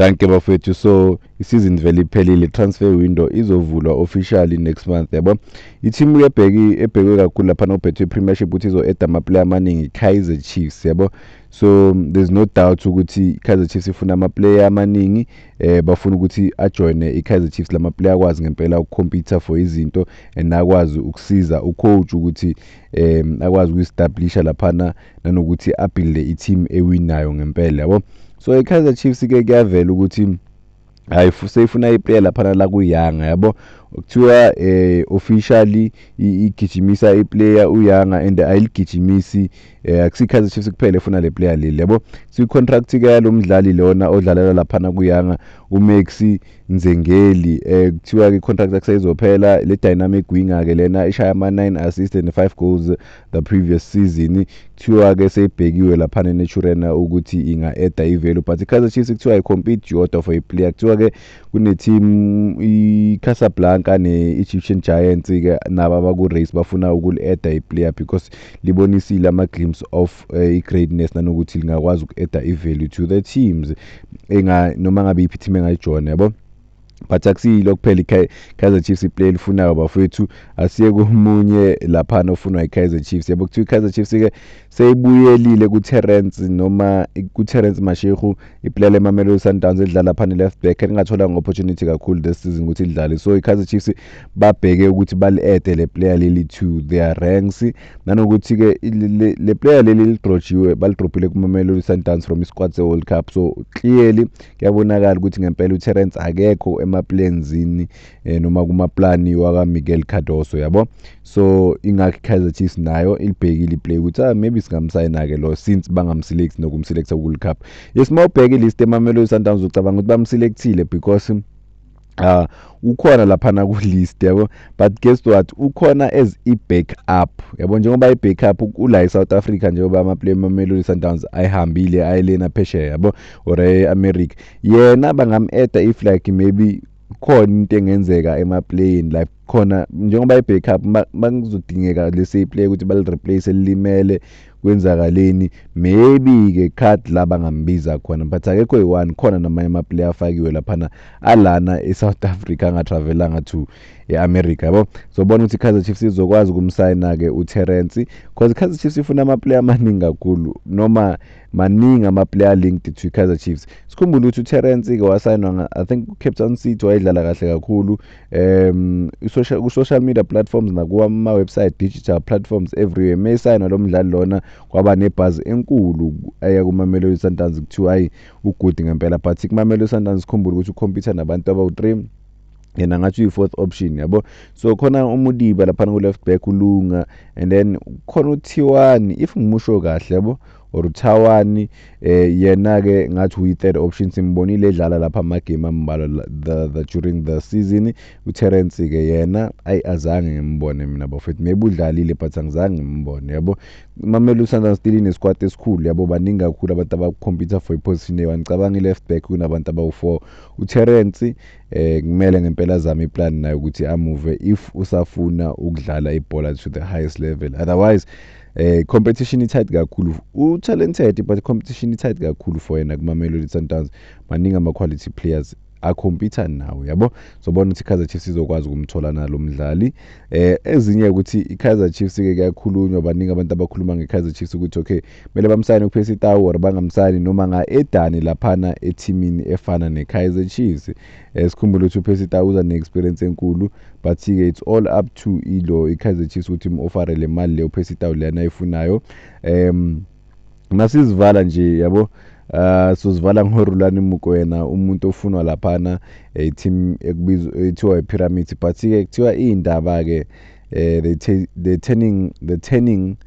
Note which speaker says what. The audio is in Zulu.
Speaker 1: Danke bafethu. So isizini vele iphelile, transfer window izovulwa officially next month yabo. I-team ebhekwe kakhulu lapha nophethwe Premiership ukuthi izo-add ama-player amaningi Kaizer Chiefs yabo. So there's no doubt ukuthi Kaizer Chiefs ifuna ama-player amaningi, bafuna ukuthi ajoine i-Kaizer Chiefs lama-player akwazi ngempela ukucompete for izinto and akwazi ukusiza ucoach ukuthi akwazi ukuestablisha laphana nanokuthi abuilde i-team ewinayo ngempela yabo. So i-Kaizer Chiefs ke kuyavela ukuthi seyifuna iplayer laphana la kuyanga yabo, kuthiwa officially igijimisa iplayer uyanga and ayiligijimisi akusi-Kaizer Chiefs kuphela efuna le player leli yabo. Si-contract ke yalo mdlali lona odlalela laphana kuyanga uMax Nzengeli, kuthiwa ke contract yakhe seyizophela. Le dynamic winger ke lena ishaya ama-9 assists and 5 goals the previous season, kuthiwa ke seyibhekiwe laphana eNaturena ukuthi inga-add i-value, but i-Kaizer Chiefs kuthiwa i-compete yodwa for i-player. Kuthiwa ke kune-team i-Casablanca ne-Egyptian Giants ke nabo abaku-race bafuna ukuli-add i-player because libonisile ama-glimpse of i-greatness nanokuthi lingakwazi uku-add i-value to the teams noma ngabe iphi team engayijona yabo. But akusiyilo kuphela i-Kaizer Chiefs iplayer lifunayo bafethu, asiye komunye laphana ofunwa i-Kaizer Chiefs yabo. Kuthiwa i-Kaizer Chiefs ke seyibuyelile ku-Terence Mashego, iplayer leMamelodi Sundowns edlala laphana left back, engathola ngo-opportunity kakhulu this season ukuthi idlale. So i-Kaizer Chiefs babheke ukuthi bali-add le player leli to their ranks, nanokuthi ke le player leli lidrojiwe, balidropile kuMamelodi Sundowns from i-squad se-World Cup. So clearly kuyabonakala ukuthi ngempela uTerence akekho emaplenzini noma kumaplani waka Miguel Cardoso yabo. So ingakho i-Kaizer Chiefs nayo ilibhekile iplay ukuthi maybe singamsayina ke lo since bangamselect nokumselecta ku-World Cup. Yes, mawubheke ilist eMamelodi Sundowns ucabanga ukuthi bamselectile because ukhona laphana ku-list yabo, but guess what, ukhona as i-backup yabo. Njengoba i-backup ula e-South Africa, njengoba ama-player eMamelodi Sundowns ayihambile ayelena phesheya yabo or e-America, yena bangam-add if like maybe khona into engenzeka emaplayini like khona njengoba i-backup makuzodingeka lese player ukuthi bali-replace elimele kwenzakaleni, maybe ke card la bangambiza khona, but akekho yi-one. Khona namanye ama-player afakiwe laphana alana e-South Africa angatravelanga to e-America yabo. So bona ukuthi i-Kaizer Chiefs izokwazi ukumsayina ke uTerence because i-Kaizer Chiefs ifuna ama-player amaningi kakhulu, noma maningi ama-player linked to i-Kaizer Chiefs. Sikhumbule ukuthi uTerence ke wasayinwa I think uCape Town City, wayedlala kahle kakhulu social media platforms nakuwama website digital platforms everywhere. Mayisayinwa lo mdlali lona kwaba nebuzz enkulu aya kuMamelodi Sundowns kuthiwa hayi ugood ngempela, but kuMamelodi Sundowns sikhumbule ukuthi ucompete nabantu abawu-3 yena ngathi uyi-4th option yabo. So khona uMudiba laphana ku-left back ulunga, and then khona uThiwani if ngimusho kahle yabo or uThawani, yena ke ngathi uyi-third option. Simbonile edlala lapha ama-game ambalwa during the season. uTerence ke yena azange ngimbone mina bafethu, maybe udlalile but angizange ngimbone yabo. Mamelodi Sundowns still inesquad esikhulu yabo, baningi kakhulu abantu abacompete for iposition eyi-1. Ngicabanga i-left back kunabantu abawu-4. uTerence kumele ngempela azame iplan nayo ukuthi amove if usafuna ukudlala ibhola to the highest level, otherwise competition tight kakhulu. U-talented but competition tight kakhulu for yena kuMamelodi Sundowns, maningi ama-quality players akhompitha nawo yabo. So bona ukuthi i-Kaizer Chiefs izokwazi ukumthola nalo mdlali. Ezinye ukuthi i-Kaizer Chiefs ke kuyakhulunywa, baningi abantu abakhuluma nge-Kaizer Chiefs ukuthi okay kumele bamsayine uPercy Tau or bangamsayini noma nga-edani laphana ethimini efana ne-Kaizer Chiefs. Sikhumbule ukuthi uPercy Tau uza ne-experience enkulu, but ke it's all up to i-Kaizer Chiefs ukuthi im-offer le mali le uPercy Tau lena ayifunayo. Masizivala nje yabo. Sizivala ngoRulani Mukwena, umuntu ofunwa laphana team ekubizwa ethiwa iPyramids, but ke kuthiwa indaba ke the turning